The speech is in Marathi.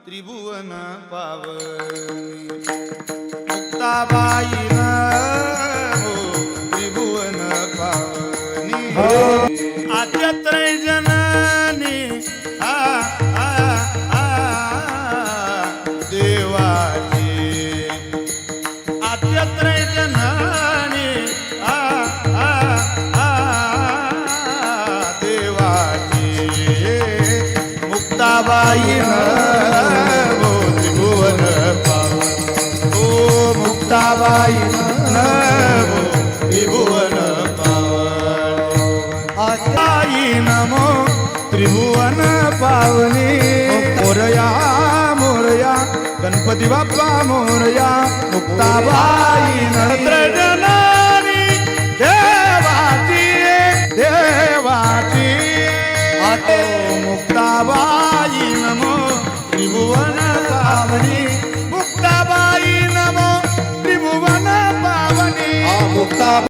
त्रिभुवन पावनी मुक्ताबाई हो त्रिभुवन पावनी आद्यत्रय जननी आ आ आ देवाची आद्यत्रय जननी आ आ आ देवाची मुक्ताबाई हो त्रिभुवन पावनी हो मुक्ताबाई हो त्रिभुवन पावनी आई नमो त्रिभुवन पावनी मोरया मोरया गणपती बाप्पा मोरया मुक्ताबाई नत्रजनानी देवाची देवाची आतो मुक्ताबाई नमो त्रिभुवन पावनी मुक्ताबाई नमो त्रिभुवन पावनी मुक्ता